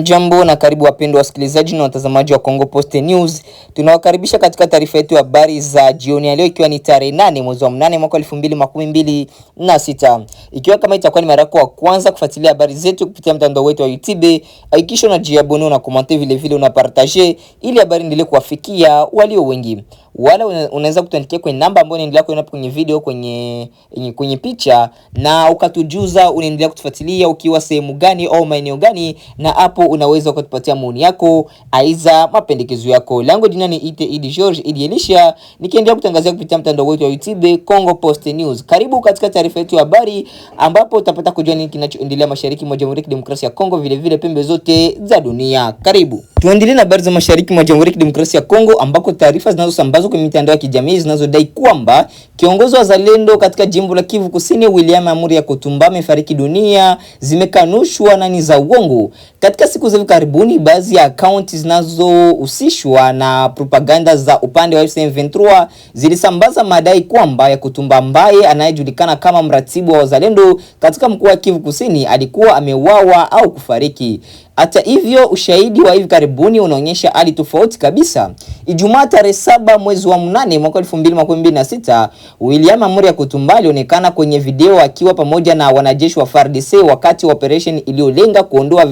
Jambo na karibu wapendwa wasikilizaji na watazamaji wa Congo Post News. Tunawakaribisha katika taarifa yetu ya habari za jioni ya leo, ikiwa ni tarehe 8 mwezi wa 8 mwaka 2026. Ikiwa kama itakuwa ni mara yako ya kwanza kufuatilia habari zetu kupitia mtandao wetu wa YouTube, hakikisha unajiabone na comment, vile vile una partager ili habari endelee kuwafikia walio wengi. Wala unaweza kutuandikia kwenye namba ambayo inaendelea kuona kwenye video, kwenye picha, na ukatujuza unaendelea kutufuatilia ukiwa sehemu gani au maeneo gani, na hapo unaweza kutupatia maoni yako aiza mapendekezo yako. Langu jina ni Idi George Idi Elisha, nikiendelea kutangazia kupitia mtandao wetu wa YouTube Congo Post News. Karibu katika taarifa yetu ya habari, ambapo utapata kujua nini kinachoendelea mashariki mwa Jamhuri ya Kidemokrasia ya Kongo, vile vile pembe zote za dunia. Karibu tuendelee na habari za mashariki mwa Jamhuri ya Kidemokrasia ya Kongo, ambako taarifa zinazosambazwa kwenye mitandao ya kijamii zinazodai kwamba kiongozi wa Zalendo katika jimbo la Kivu Kusini William Amuri Kutumba amefariki dunia zimekanushwa na ni za uongo. Katika siku za karibuni, baadhi ya akaunti zinazohusishwa na propaganda za upande wa M23 zilisambaza madai kwamba Kutumba, ambaye anayejulikana kama mratibu wa Zalendo katika mkoa wa Kivu Kusini, alikuwa ameuawa au kufariki. Hata hivyo, ushahidi wa hivi karibuni unaonyesha hali tofauti kabisa. Ijumaa tarehe 7 mwezi wa 8 mwaka 2026, William Amuri Kutumba alionekana kwenye video akiwa pamoja na wanajeshi wa FARDC wakati wa operation iliyolenga kuondoa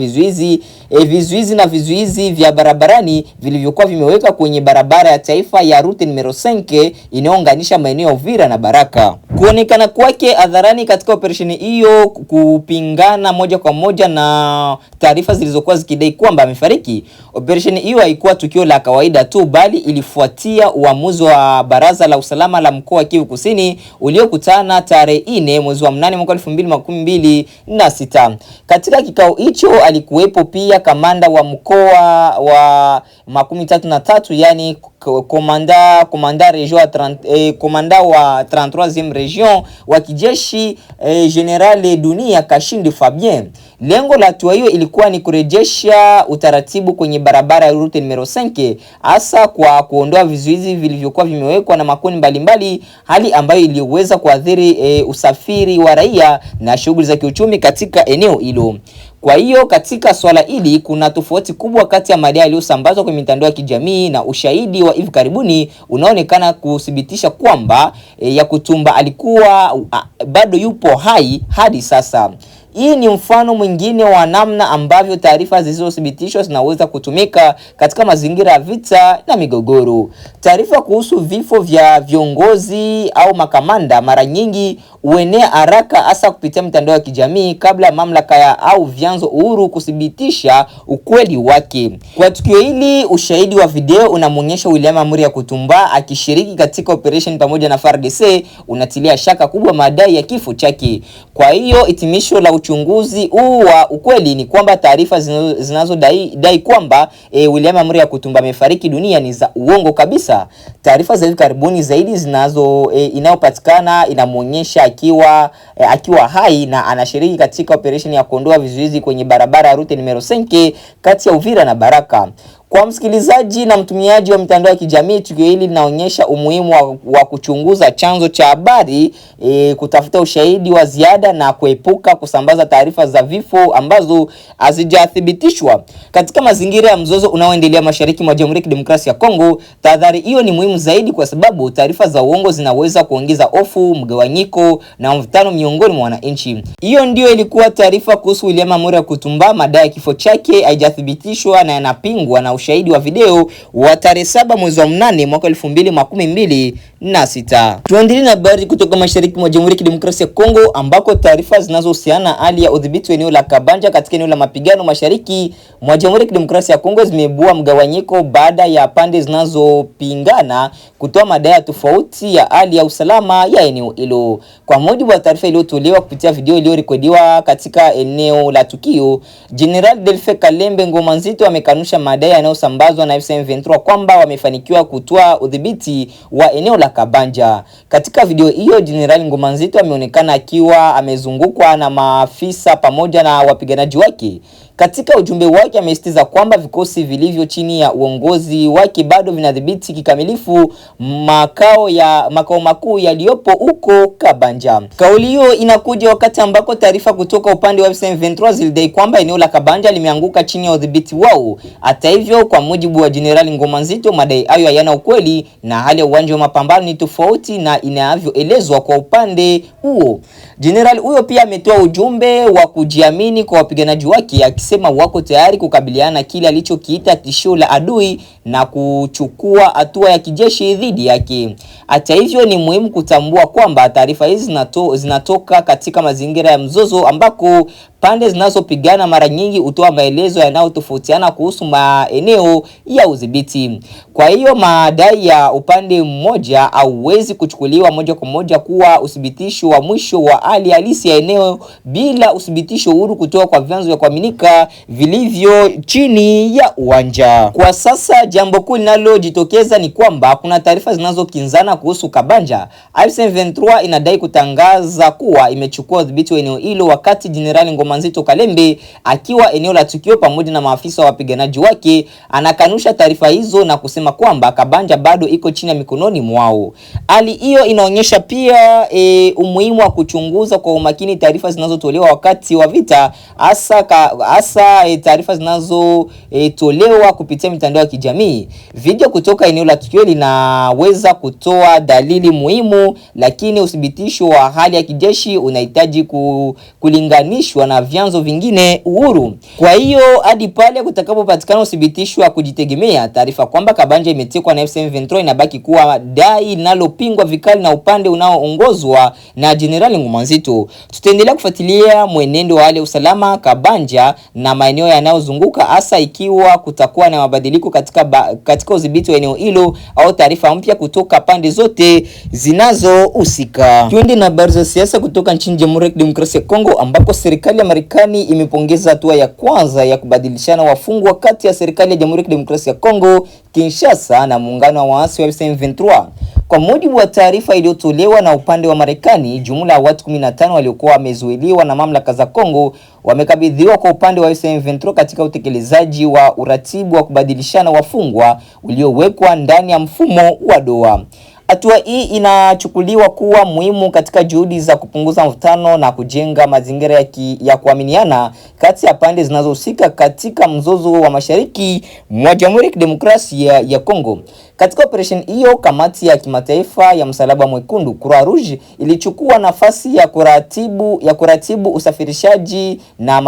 vizuizi vya barabarani vilivyokuwa vimeweka kwenye barabara ya taifa ya route numero 5 inayounganisha maeneo ya Uvira na Baraka. Kuonekana kwake hadharani katika operation hiyo kupingana moja kwa moja na taarifa zilizokuwa zikidai kwamba amefariki. Operation hiyo haikuwa tukio la kawaida tu, bali ilifuatia uamuzi wa Baraza la Usalama la Mkoa wa Kivu Kusini uliokutana tarehe 4 mwezi wa 8 mwaka 2026. Katika kikao hicho alikuwepo pia kamanda wa mkoa wa 33, yani komanda wa 33e region wa kijeshi General Dunia Kashindi Fabien. Lengo la hatua hiyo ilikuwa ni kurejesha utaratibu kwenye barabara ya route numero 5, hasa kwa kuondoa vizuizi vilivyokuwa vimewekwa na makundi mbalimbali, hali ambayo iliweza kuathiri usafiri wa raia na shughuli za kiuchumi katika eneo hilo. Kwa hiyo katika swala hili kuna tofauti kubwa kati ya madai yaliyosambazwa kwenye mitandao ya kijamii na ushahidi wa hivi karibuni unaonekana kuthibitisha kwamba Kutumba alikuwa bado yupo hai hadi sasa. Hii ni mfano mwingine wa namna ambavyo taarifa zisizothibitishwa zinaweza kutumika katika mazingira ya vita na migogoro. Taarifa kuhusu vifo vya viongozi au makamanda mara nyingi huenea haraka, hasa kupitia mitandao ya kijamii kabla mamlaka au vyanzo uhuru kuthibitisha ukweli wake. Kwa tukio hili, ushahidi wa video unamuonyesha William Amuri Kutumba akishiriki katika operation pamoja na FARDC unatilia shaka kubwa madai ya kifo chake. Kwa hiyo hitimisho la uchunguzi huu wa ukweli ni kwamba taarifa zinazodai kwamba William Amuri Kutumba amefariki dunia ni za uongo kabisa. Taarifa za hivi karibuni zaidi inayopatikana inamuonyesha akiwa hai na anashiriki katika operation ya kuondoa vizuizi kwenye barabara ya route numero 5 kati ya Uvira na Baraka. Kwa msikilizaji na mtumiaji wa mitandao ya kijamii, tukio hili linaonyesha umuhimu wa kuchunguza chanzo cha habari, kutafuta ushahidi wa ziada na kuepuka kusambaza taarifa za vifo ambazo hazijathibitishwa. Katika mazingira ya mzozo unaoendelea mashariki mwa Jamhuri ya Kidemokrasia ya Kongo, tahadhari hiyo ni muhimu zaidi, kwa sababu taarifa za uongo zinaweza kuongeza hofu, mgawanyiko na mvutano miongoni mwa wananchi. Hiyo ndio ilikuwa taarifa kuhusu William Amuri Kutumba. Madai ya kifo chake haijathibitishwa na yanapingwa na ushahidi wa video wa tarehe 7 mwezi wa 8 mwaka 2026. Tuendelee na habari kutoka mashariki mwa Jamhuri ya Kidemokrasia ya Kongo, ambako taarifa zinazohusiana na hali ya udhibiti wa eneo la Kabanja katika eneo la mapigano mashariki mwa Jamhuri ya Kidemokrasia ya Kongo zimeibua mgawanyiko baada ya pande zinazopingana kutoa madai tofauti ya hali ya usalama ya eneo hilo. Kwa mujibu wa taarifa iliyotolewa kupitia video iliyorekodiwa katika eneo la tukio, General Delfe Kalembe Ngoma Nzito amekanusha madai yanayosambazwa na M23 kwamba wamefanikiwa kutoa udhibiti wa eneo la Kabanja. Katika video hiyo, Jenerali Ngoma Nzito ameonekana akiwa amezungukwa na maafisa pamoja na wapiganaji wake. Katika ujumbe wake amesisitiza kwamba vikosi vilivyo chini ya uongozi wake bado vinadhibiti kikamilifu makao makuu yaliyopo huko Kabanja. Kauli hiyo inakuja wakati ambako taarifa kutoka upande wa M23 zilidai kwamba eneo la Kabanja limeanguka chini ya udhibiti wao. Hata hivyo, kwa mujibu wa Jenerali Ngoma Nzito, madai hayo hayana ukweli na hali ya uwanja wa mapambano ni tofauti na inavyoelezwa kwa upande huo. Jenerali huyo pia ametoa ujumbe wa kujiamini kwa wapiganaji wake, akisema wako tayari kukabiliana na kile alichokiita tishio la adui na kuchukua hatua ya kijeshi dhidi yake. Hata hivyo, ni muhimu kutambua kwamba taarifa hizi zinatoka katika mazingira ya mzozo ambako pande zinazopigana mara nyingi hutoa maelezo yanayotofautiana kuhusu maeneo ya udhibiti. Kwa hiyo madai ya upande mmoja hauwezi kuchukuliwa moja kwa moja kuwa uthibitisho wa mwisho wa hali halisi ya eneo bila uthibitisho huru kutoka kwa vyanzo vya kuaminika vilivyo chini ya uwanja. Kwa sasa jambo kuu linalojitokeza ni kwamba kuna taarifa zinazokinzana kuhusu Kabanja. M23 inadai kutangaza kuwa imechukua udhibiti wa eneo hilo, wakati Jenerali Ngoma Nzito Kalembe akiwa eneo la tukio pamoja na maafisa wa wapiganaji wake anakanusha taarifa hizo na kusema kwamba Kabanja bado iko chini ya mikononi mwao. Hali hiyo inaonyesha pia umuhimu wa kuchunguza kwa umakini taarifa zinazotolewa wakati wa vita, hasa taarifa zinazotolewa kupitia mitandao ya kijamii. Video kutoka eneo la tukio linaweza kutoa dalili muhimu, lakini uthibitisho wa hali ya kijeshi unahitaji kulinganishwa na vyanzo vingine uhuru. Kwa hiyo hadi pale kutakapopatikana uthibitisho wa kujitegemea, taarifa kwamba Kabanja imetekwa na M23 inabaki kuwa dai linalopingwa vikali na upande unaoongozwa na Jenerali Ngoma Nzito. Tutaendelea kufuatilia mwenendo wa hali ya usalama Kabanja na maeneo yanayozunguka, hasa ikiwa kutakuwa na mabadiliko katika udhibiti wa eneo hilo au taarifa mpya kutoka pande zote zinazohusika. Tuende na habari za siasa kutoka nchini Jamhuri ya Kidemokrasia ya Kongo, ambapo serikali ya Marekani imepongeza hatua ya kwanza ya kubadilishana wafungwa kati ya serikali ya Jamhuri ya Kidemokrasia ya Kongo Kinshasa na muungano wa waasi wa M23. Kwa mujibu wa taarifa iliyotolewa na upande wa Marekani, jumla ya watu 15 waliokuwa wamezuiliwa na mamlaka za Kongo wamekabidhiwa kwa upande wa M23 katika utekelezaji wa uratibu wa kubadilishana wafungwa uliowekwa ndani ya mfumo wa Doha. Hatua hii inachukuliwa kuwa muhimu katika juhudi za kupunguza mvutano na kujenga mazingira ya kuaminiana kati ya pande zinazohusika katika mzozo wa mashariki mwa Jamhuri ya Kidemokrasia ya Kongo. Katika operation hiyo, kamati ya kimataifa ya Msalaba Mwekundu Croix Rouge ilichukua nafasi ya kuratibu usafirishaji na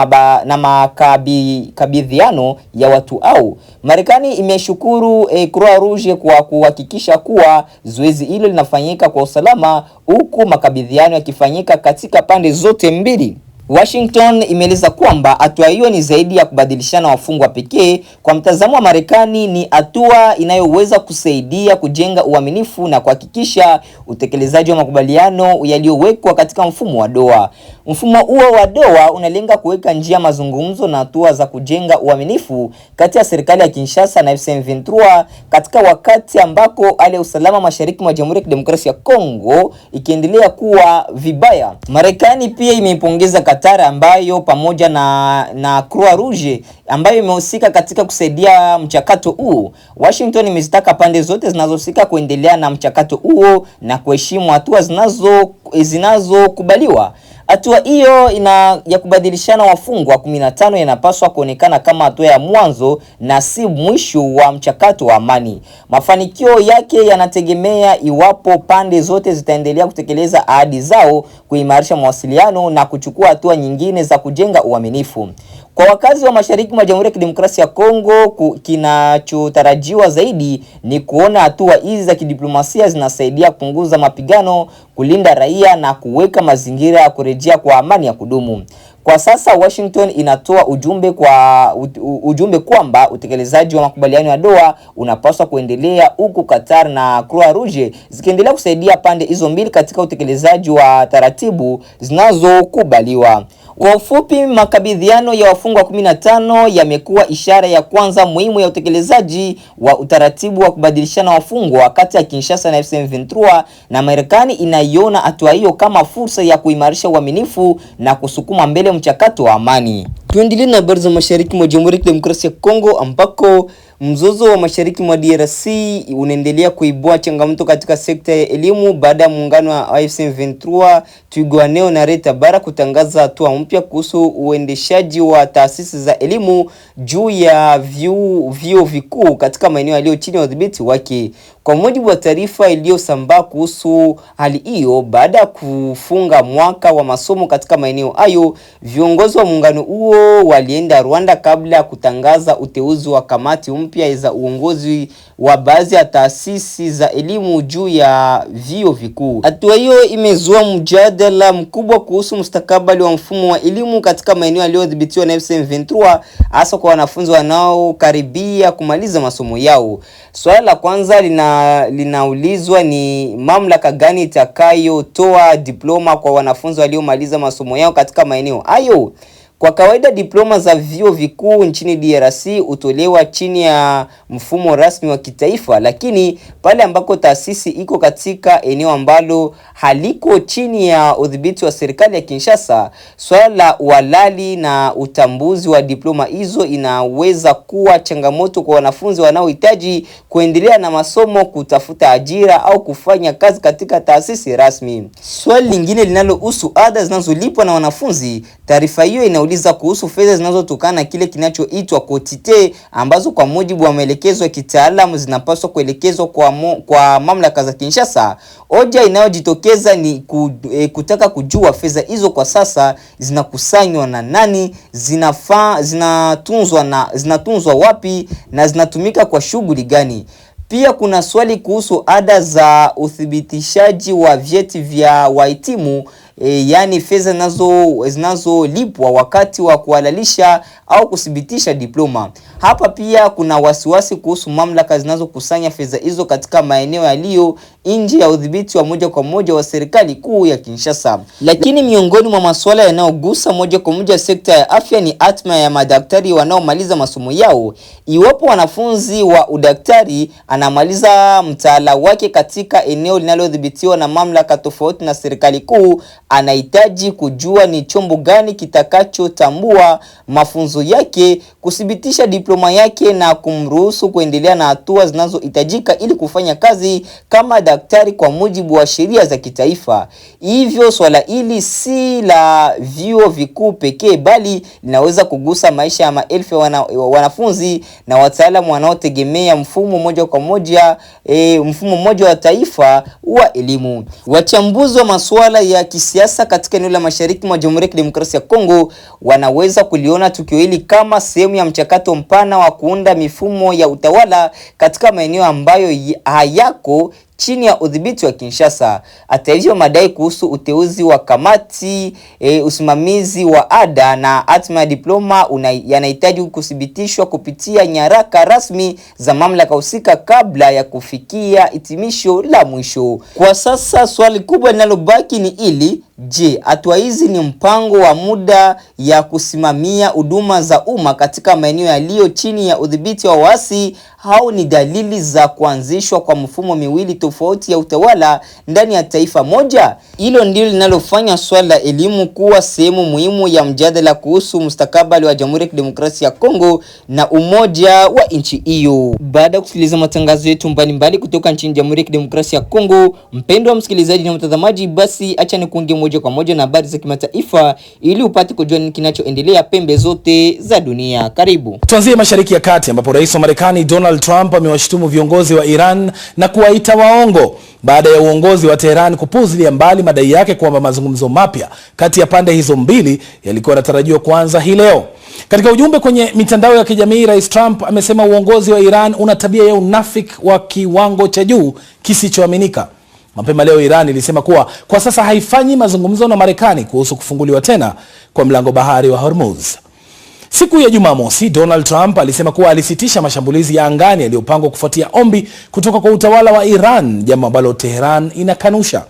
makabidhiano ya watu au. Marekani imeshukuru Croix Rouge kwa kuhakikisha kuwa zoezi hilo linafanyika kwa usalama, huku makabidhiano yakifanyika katika pande zote mbili. Washington imeeleza kwamba hatua hiyo ni zaidi ya kubadilishana wafungwa pekee. Kwa mtazamo wa Marekani, ni hatua inayoweza kusaidia kujenga uaminifu na kuhakikisha utekelezaji wa makubaliano yaliyowekwa katika mfumo wa Doha. Mfumo huo wa Doha unalenga kuweka njia mazungumzo na hatua za kujenga uaminifu kati ya serikali ya Kinshasa na M23 katika wakati ambako hali ya usalama mashariki mwa Jamhuri ya Kidemokrasia ya Kongo ikiendelea kuwa vibaya. Marekani pia imeipongeza Qatar ambayo pamoja na Croix Rouge ambayo imehusika katika kusaidia mchakato huu. Washington imezitaka pande zote zinazohusika kuendelea na mchakato huo na kuheshimu hatua zinazokubaliwa. Hatua hiyo ya kubadilishana wafungwa 15 inapaswa kuonekana kama hatua ya mwanzo na si mwisho wa mchakato wa amani. Mafanikio yake yanategemea iwapo pande zote zitaendelea kutekeleza ahadi zao, kuimarisha mawasiliano na kuchukua hatua nyingine za kujenga uaminifu. Kwa wakazi wa mashariki mwa Jamhuri ya Kidemokrasia ya Kongo, kinachotarajiwa zaidi ni kuona hatua hizi za kidiplomasia zinasaidia kupunguza mapigano, kulinda raia na kuweka mazingira ya kurejea kwa amani ya kudumu. Kwa sasa Washington inatoa ujumbe kwamba utekelezaji wa makubaliano ya Doha unapaswa kuendelea, huku Qatar na Croix Rouge zikiendelea kusaidia pande hizo mbili katika utekelezaji wa taratibu zinazokubaliwa. Kwa ufupi, makabidhiano ya wafungwa 15 yamekuwa ishara ya kwanza muhimu ya utekelezaji wa utaratibu wa kubadilishana wafungwa kati ya Kinshasa na M23, na Marekani inaiona hatua hiyo kama fursa ya kuimarisha uaminifu na kusukuma mbele mchakato wa amani. Tuendelee na habari za mashariki mwa Jamhuri ya Kidemokrasia ya Kongo, ambako mzozo wa mashariki mwa DRC unaendelea kuibua changamoto katika sekta ya elimu baada ya muungano wa AFC M23, Twirwaneho na Red Tabara kutangaza hatua mpya kuhusu uendeshaji wa taasisi za elimu juu ya vyuo vikuu katika maeneo yaliyo chini ya udhibiti wake. Kwa mujibu wa taarifa iliyosambaa kuhusu hali hiyo, baada ya kufunga mwaka wa masomo katika maeneo hayo, viongozi wa muungano huo walienda Rwanda kabla ya kutangaza uteuzi wa kamati mpya za uongozi wa baadhi ya taasisi za elimu juu ya vyuo vikuu. Hatua hiyo imezua mjadala mkubwa kuhusu mustakabali wa mfumo wa elimu katika maeneo yaliyodhibitiwa na M23, hasa kwa wanafunzi wanaokaribia kumaliza masomo yao. Swali la kwanza linaulizwa ni mamlaka gani itakayotoa diploma kwa wanafunzi waliomaliza masomo yao katika maeneo hayo. Kwa kawaida diploma za vyuo vikuu nchini DRC hutolewa chini ya mfumo rasmi wa kitaifa, lakini pale ambako taasisi iko katika eneo ambalo haliko chini ya udhibiti wa serikali ya Kinshasa, swala la uhalali na utambuzi wa diploma hizo inaweza kuwa changamoto kwa wanafunzi wanaohitaji kuendelea na masomo, kutafuta ajira au kufanya kazi katika taasisi rasmi. Swali lingine linalohusu ada zinazolipwa na wanafunzi. Taarifa hiyo inauliza kuhusu fedha zinazotokana na kile kinachoitwa quotite, ambazo kwa mujibu wa maelekezo ya kitaalamu zinapaswa kuelekezwa kwa mamlaka za Kinshasa. Hoja inayojitokeza ni kutaka kujua fedha hizo kwa sasa zinakusanywa na nani, zinatunzwa wapi na zinatumika kwa shughuli gani. Pia kuna swali kuhusu ada za uthibitishaji wa vyeti vya wahitimu, yani fedha zinazolipwa wakati wa kuhalalisha au kuthibitisha diploma. Hapa pia kuna wasiwasi kuhusu mamlaka zinazokusanya fedha hizo katika maeneo yaliyo nje ya udhibiti wa moja kwa moja wa serikali kuu ya Kinshasa. Lakini miongoni mwa masuala yanayogusa moja kwa moja sekta ya afya ni hatma ya madaktari wanaomaliza masomo yao. Iwapo wanafunzi wa udaktari anamaliza mtaala wake katika eneo linalodhibitiwa na mamlaka tofauti na serikali kuu, anahitaji kujua ni chombo gani kitakachotambua mafunzo yake, kuthibitisha diploma yake na kumruhusu kuendelea na hatua zinazohitajika ili kufanya kazi kama daktari kwa mujibu wa sheria za kitaifa. Hivyo swala hili si la vyuo vikuu pekee, bali linaweza kugusa maisha ya maelfu ya wanafunzi na wataalamu wanaotegemea mfumo moja wa taifa wa elimu. Wachambuzi wa masuala ya kisiasa katika eneo la mashariki mwa Jamhuri ya Kidemokrasia ya Kongo wanaweza kuliona tukio hili kama sehemu ya mchakato mpana wa kuunda mifumo ya utawala katika maeneo ambayo hayako chini ya udhibiti wa Kinshasa. Hata hivyo, madai kuhusu uteuzi wa kamati, usimamizi wa ada na hatma ya diploma yanahitaji kuthibitishwa kupitia nyaraka rasmi za mamlaka husika kabla ya kufikia hitimisho la mwisho. Kwa sasa swali kubwa linalobaki ni je, hatua hizi ni mpango wa muda ya kusimamia huduma za umma katika maeneo yaliyo chini ya udhibiti wa waasi, au ni dalili za kuanzishwa kwa mfumo miwili tofauti ya utawala ndani ya taifa moja? Hilo ndilo linalofanya swala la elimu kuwa sehemu muhimu ya mjadala kuhusu mustakabali wa Jamhuri ya Kidemokrasia ya Kongo na umoja wa nchi hiyo. Baada ya kusikiliza matangazo yetu mbalimbali kutoka nchini Jamhuri ya Kidemokrasia ya Kongo, mpendwa msikilizaji na mtazamaji, basi acha nikuunge moja kwa moja na habari za kimataifa ili upate kujua nini kinachoendelea pembe zote za dunia. Karibu. Tuanzie Mashariki ya Kati, ambapo Rais wa Marekani Donald Trump amewashutumu viongozi wa Iran na kuwaita waongo baada ya uongozi wa Tehran kupuuzilia mbali madai yake kwamba mazungumzo mapya kati ya pande hizo mbili yalikuwa yanatarajiwa kuanza hii leo. Katika ujumbe kwenye mitandao ya kijamii, Rais Trump amesema uongozi wa Iran una tabia ya unafiki wa kiwango cha juu kisichoaminika. Mapema leo Iran ilisema kuwa kwa sasa haifanyi mazungumzo na Marekani kuhusu kufunguliwa tena kwa mlango bahari wa Hormuz. Siku ya Jumamosi, Donald Trump alisema kuwa alisitisha mashambulizi ya angani yaliyopangwa kufuatia ombi kutoka kwa utawala wa Iran, jambo ambalo Tehran inakanusha.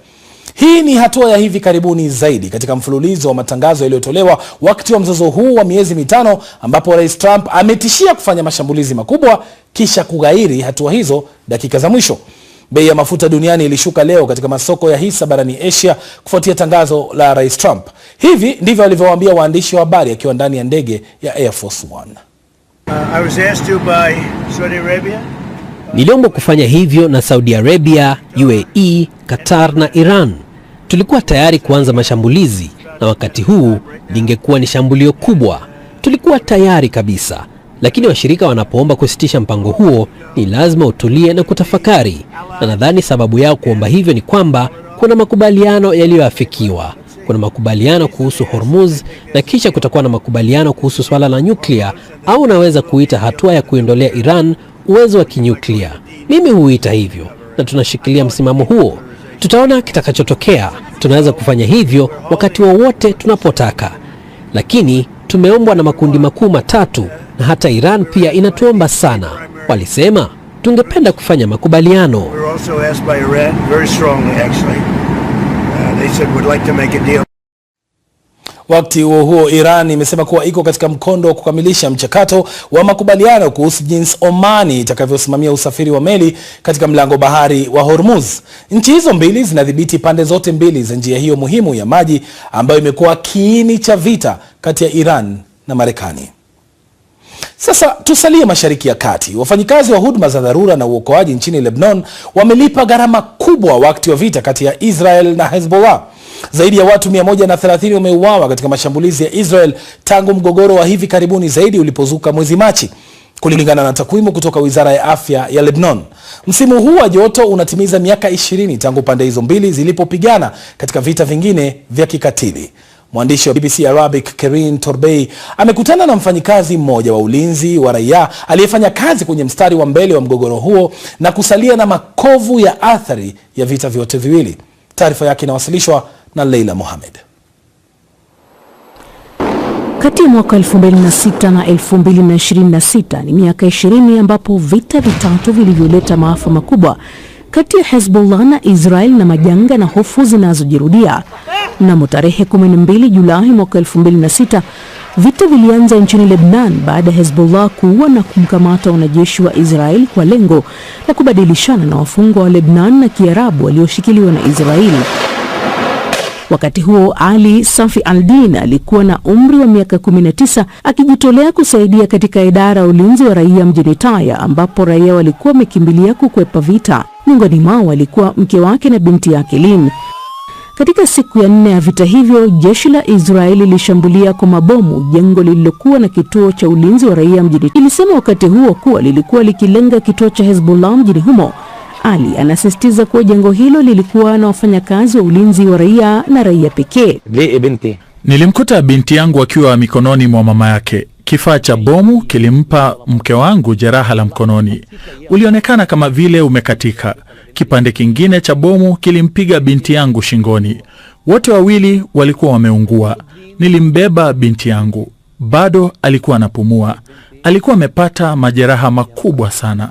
Hii ni hatua ya hivi karibuni zaidi katika mfululizo wa matangazo yaliyotolewa wakati wa mzozo huu wa miezi mitano, ambapo Rais Trump ametishia kufanya mashambulizi makubwa kisha kughairi hatua hizo dakika za mwisho. Bei ya mafuta duniani ilishuka leo katika masoko ya hisa barani Asia kufuatia tangazo la Rais Trump. Hivi ndivyo alivyowaambia waandishi wa habari akiwa ndani ya ndege ya Air Force One. I was asked to by Saudi Arabia. Niliomba kufanya hivyo na Saudi Arabia, UAE, Qatar na Iran. Tulikuwa tayari kuanza mashambulizi na wakati huu lingekuwa ni shambulio kubwa. Tulikuwa tayari kabisa. Lakini washirika wanapoomba kusitisha mpango huo ni lazima utulie na kutafakari. Na nadhani sababu yao kuomba hivyo ni kwamba kuna makubaliano yaliyoafikiwa. Kuna makubaliano kuhusu Hormuz na kisha kutakuwa na makubaliano kuhusu swala la nyuklia, au unaweza kuita hatua ya kuondolea Iran uwezo wa kinyuklia. Mimi huita hivyo na tunashikilia msimamo huo. Tutaona kitakachotokea. Tunaweza kufanya hivyo wakati wowote tunapotaka. Lakini tumeombwa na makundi makuu matatu na hata Iran pia inatuomba sana. Walisema tungependa kufanya makubaliano. Wakati huo Iran imesema kuwa iko katika mkondo wa kukamilisha mchakato wa makubaliano kuhusu jinsi Omani itakavyosimamia usafiri wa meli katika mlango bahari wa Hormuz. Nchi hizo mbili zinadhibiti pande zote mbili za njia hiyo muhimu ya maji ambayo imekuwa kiini cha vita kati ya Iran na Marekani. Sasa tusalie Mashariki ya Kati. Wafanyikazi wa huduma za dharura na uokoaji nchini Lebanon wamelipa gharama kubwa wakati wa vita kati ya Israel na Hezbollah. Zaidi ya watu 130 wameuawa katika mashambulizi ya Israel tangu mgogoro wa hivi karibuni zaidi ulipozuka mwezi Machi, kulingana na takwimu kutoka Wizara ya Afya ya Lebanon. Msimu huu wa joto unatimiza miaka 20 tangu pande hizo mbili zilipopigana katika vita vingine vya kikatili. Mwandishi wa BBC Arabic Kerin Torbey amekutana na mfanyikazi mmoja wa ulinzi wa raia aliyefanya kazi kwenye mstari wa mbele wa mgogoro huo na kusalia na makovu ya athari ya vita vyote viwili. Taarifa yake inawasilishwa na Leila Mohamed. Kati ya mwaka 2006 na 2026 ni miaka 20 ambapo vita vitatu vilivyoleta maafa makubwa kati ya Hezbollah na Israel na majanga na hofu zinazojirudia. Mnamo tarehe 12 Julai mwaka 2006, vita vilianza nchini Lebanon baada ya Hezbollah kuua na kumkamata wanajeshi wa Israel kwa lengo la kubadilishana na wafungwa wa Lebanon na Kiarabu walioshikiliwa na Israel. Wakati huo Ali Safi al-Din alikuwa na umri wa miaka 19 akijitolea kusaidia katika idara ya ulinzi wa raia mjini Taya, ambapo raia walikuwa wamekimbilia kukwepa vita. Miongoni mwao walikuwa mke wake na binti yake Lynn. Katika siku ya 4 ya vita hivyo, jeshi la Israeli lilishambulia kwa mabomu jengo lililokuwa na kituo cha ulinzi wa raia mjini. Ilisema wakati huo kuwa lilikuwa likilenga kituo cha Hezbollah mjini humo. Ali anasisitiza kuwa jengo hilo lilikuwa na wafanyakazi wa ulinzi wa raia na raia pekee. Nilimkuta binti yangu akiwa mikononi mwa mama yake. Kifaa cha bomu kilimpa mke wangu jeraha la mkononi. Ulionekana kama vile umekatika. Kipande kingine cha bomu kilimpiga binti yangu shingoni. Wote wawili walikuwa wameungua. Nilimbeba binti yangu. Bado alikuwa anapumua. Alikuwa amepata majeraha makubwa sana.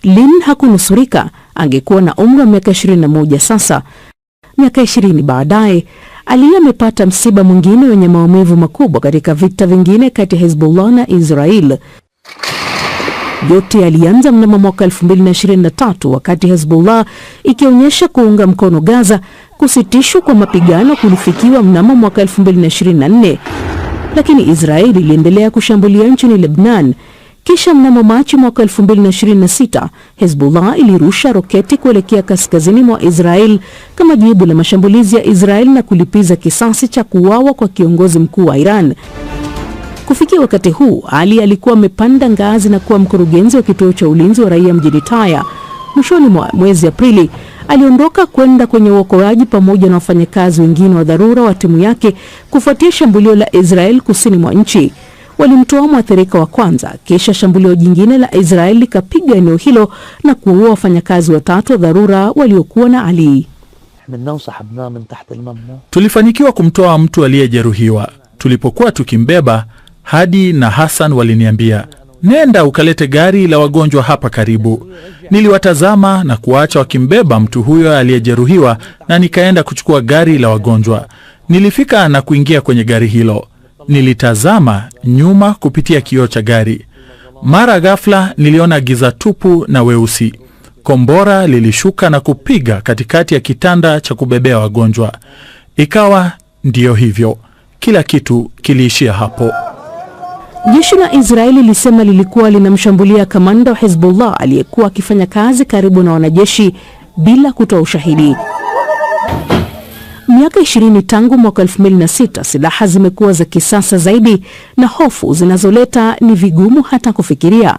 Lynn hakunusurika. Angekuwa na umri wa miaka 21 sasa. Miaka 20 baadaye, Ali amepata msiba mwingine wenye maumivu makubwa katika vita vingine kati ya Hezbollah na Israel. Yote yalianza mnamo mwaka 2023 wakati Hezbollah ikionyesha kuunga mkono Gaza. Kusitishwa kwa mapigano kulifikiwa mnamo mwaka 2024, lakini Israel iliendelea kushambulia nchini Lebanon. Kisha mnamo Machi mwaka 2026, Hezbollah ilirusha roketi kuelekea kaskazini mwa Israel kama jibu la mashambulizi ya Israel na kulipiza kisasi cha kuuawa kwa kiongozi mkuu wa Iran. Kufikia wakati huu, Ali alikuwa amepanda ngazi na kuwa mkurugenzi wa kituo cha ulinzi wa raia mjini Taya. Mwishoni mwa mwezi Aprili, aliondoka kwenda kwenye uokoaji pamoja na wafanyakazi wengine wa dharura wa timu yake kufuatia shambulio la Israel kusini mwa nchi. walimtoa mwathirika wa kwanza, kisha shambulio jingine la Israeli likapiga eneo hilo na kuua wafanyakazi watatu wa dharura waliokuwa na Ali. Tulifanikiwa kumtoa mtu aliyejeruhiwa. Tulipokuwa tukimbeba, Hadi na Hassan waliniambia, nenda ukalete gari la wagonjwa hapa karibu. Niliwatazama na kuacha wakimbeba mtu huyo aliyejeruhiwa na nikaenda kuchukua gari la wagonjwa. Nilifika na kuingia kwenye gari hilo. Nilitazama nyuma kupitia kioo cha gari. Mara ghafla niliona giza tupu na weusi. Kombora lilishuka na kupiga katikati ya kitanda cha kubebea wagonjwa. Ikawa ndiyo hivyo. Kila kitu kiliishia hapo. Jeshi la Israeli lilisema lilikuwa linamshambulia kamanda wa Hezbollah aliyekuwa akifanya kazi karibu na wanajeshi bila kutoa ushahidi. Miaka 20 tangu mwaka 2006, silaha zimekuwa za kisasa zaidi na hofu zinazoleta ni vigumu hata kufikiria.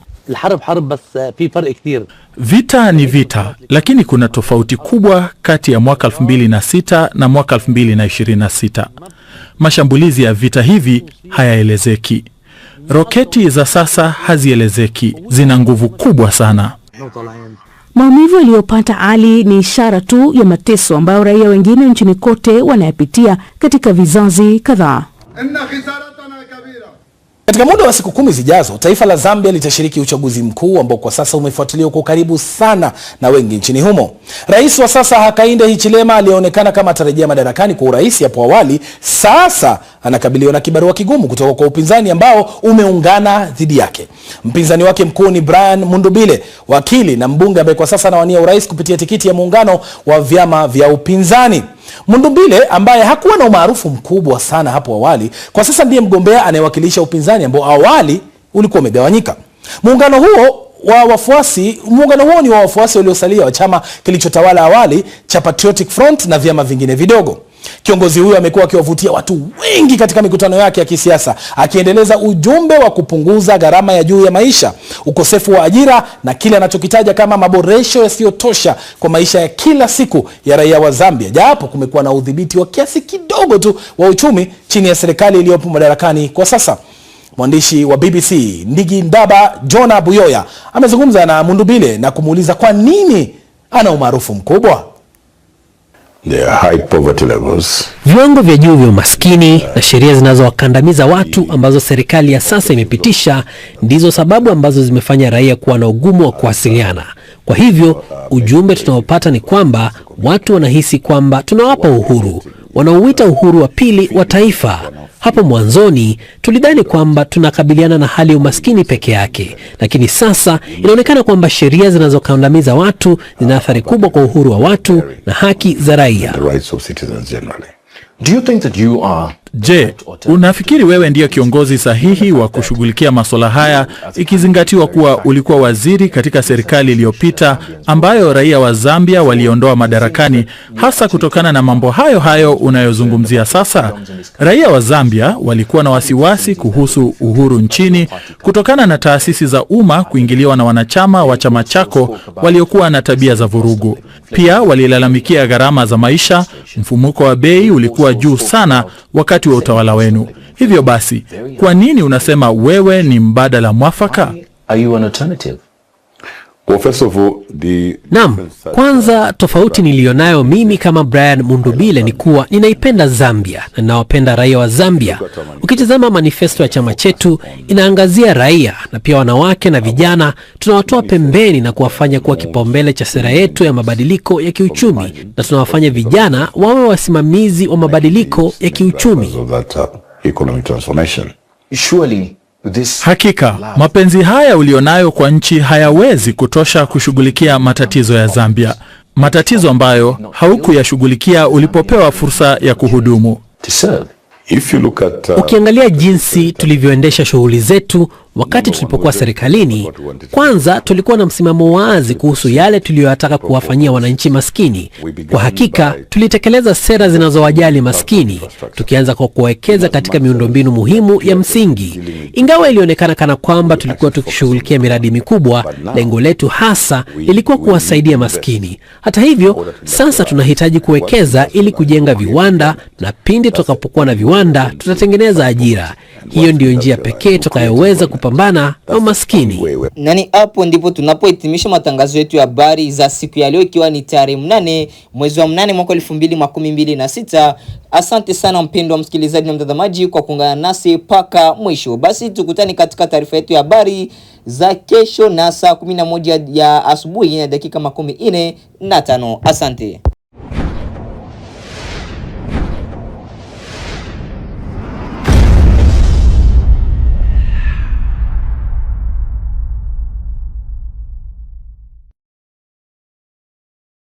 Vita ni vita, lakini kuna tofauti kubwa kati ya mwaka 2006 na mwaka 2026. Mashambulizi ya vita hivi hayaelezeki. Roketi za sasa hazielezeki, zina nguvu kubwa sana. Maumivu aliyopata Ali ni ishara tu ya mateso ambayo raia wengine nchini kote wanayapitia katika vizazi kadhaa. Katika muda wa siku 10 zijazo, taifa la Zambia litashiriki uchaguzi mkuu ambao kwa sasa umefuatiliwa kwa karibu sana na wengi nchini humo. Rais wa sasa Hakainde Hichilema aliyeonekana kama atarejea madarakani kwa urais hapo awali, sasa anakabiliwa na kibarua kigumu kutoka kwa upinzani ambao umeungana dhidi yake. Mpinzani wake mkuu ni Brian Mundubile, wakili na mbunge ambaye kwa sasa anawania urais kupitia tikiti ya muungano wa vyama vya upinzani. Mundubile ambaye hakuwa na umaarufu mkubwa sana hapo awali, kwa sasa ndiye mgombea anayewakilisha upinzani ambao awali ulikuwa umegawanyika. Muungano huo ni wa wafuasi waliosalia wa chama kilichotawala awali cha Patriotic Front na vyama vingine vidogo. Kiongozi huyo amekuwa akiwavutia watu wengi katika mikutano yake ya kisiasa, akiendeleza ujumbe wa kupunguza gharama ya juu ya maisha, ukosefu wa ajira na kile anachokitaja kama maboresho yasiyotosha kwa maisha ya kila siku ya raia wa Zambia, japo kumekuwa na udhibiti wa kiasi kidogo tu wa uchumi chini ya serikali iliyopo madarakani kwa sasa. Mwandishi wa BBC Ndigi Ndaba Jona Buyoya amezungumza na Mundubile na kumuuliza kwa nini ana umaarufu mkubwa. High poverty levels. Viwango vya juu vya umaskini na sheria zinazowakandamiza watu ambazo serikali ya sasa imepitisha ndizo sababu ambazo zimefanya raia kuwa na ugumu wa kuwasiliana. Kwa hivyo, ujumbe tunaopata ni kwamba watu wanahisi kwamba tunawapa uhuru, wanauita uhuru wa pili wa taifa. Hapo mwanzoni tulidhani kwamba tunakabiliana na hali ya umaskini peke yake, lakini sasa inaonekana kwamba sheria zinazokandamiza watu zina athari kubwa kwa uhuru wa watu na haki za raia. Je, unafikiri wewe ndiyo kiongozi sahihi wa kushughulikia masuala haya, ikizingatiwa kuwa ulikuwa waziri katika serikali iliyopita ambayo raia wa Zambia waliondoa madarakani hasa kutokana na mambo hayo unayozungumzia sasa? Raia wa Zambia walikuwa na wasiwasi kuhusu uhuru nchini kutokana na taasisi za umma kuingiliwa na wanachama wa chama chako waliokuwa na tabia za vurugu. Pia walilalamikia gharama za maisha, mfumuko wa bei ulikuwa juu sana wakati wa utawala wenu. Hivyo basi, kwa nini unasema wewe ni mbadala mwafaka? Naam, kwanza tofauti nilionayo mimi kama Brian Mundubile ni kuwa ninaipenda Zambia na ninawapenda raia wa Zambia. Ukitazama manifesto ya chama chetu inaangazia raia na pia wanawake na vijana, tunawatoa pembeni na kuwafanya kuwa kipaumbele cha sera yetu ya mabadiliko ya kiuchumi, na tunawafanya vijana wawe wasimamizi wa mabadiliko ya kiuchumi. Hakika, mapenzi haya ulionayo kwa nchi hayawezi kutosha kushughulikia matatizo ya Zambia. Matatizo ambayo haukuyashughulikia ulipopewa fursa ya kuhudumu. Ukiangalia jinsi tulivyoendesha shughuli zetu Wakati tulipokuwa serikalini, kwanza tulikuwa na msimamo wazi kuhusu yale tuliyotaka kuwafanyia wananchi maskini. Kwa hakika, tulitekeleza sera zinazowajali maskini, tukianza kwa kuwekeza katika miundombinu muhimu ya msingi. Ingawa ilionekana kana kwamba tulikuwa tukishughulikia miradi mikubwa, lengo letu hasa lilikuwa kuwasaidia maskini. Hata hivyo, sasa tunahitaji kuwekeza ili kujenga viwanda, na pindi tutakapokuwa na viwanda, tutatengeneza ajira. Hiyo ndiyo njia pekee tutakayoweza kupambana na umaskini. Nani hapo ndipo tunapohitimisha matangazo yetu ya habari za siku ya leo, ikiwa ni tarehe 8 mwezi wa 8 mwaka 2026. Asante sana mpendwa msikilizaji na mtazamaji kwa kuungana nasi paka mwisho. Basi tukutane katika taarifa yetu ya habari za kesho na saa 11 ya asubuhi na dakika 45. Asante.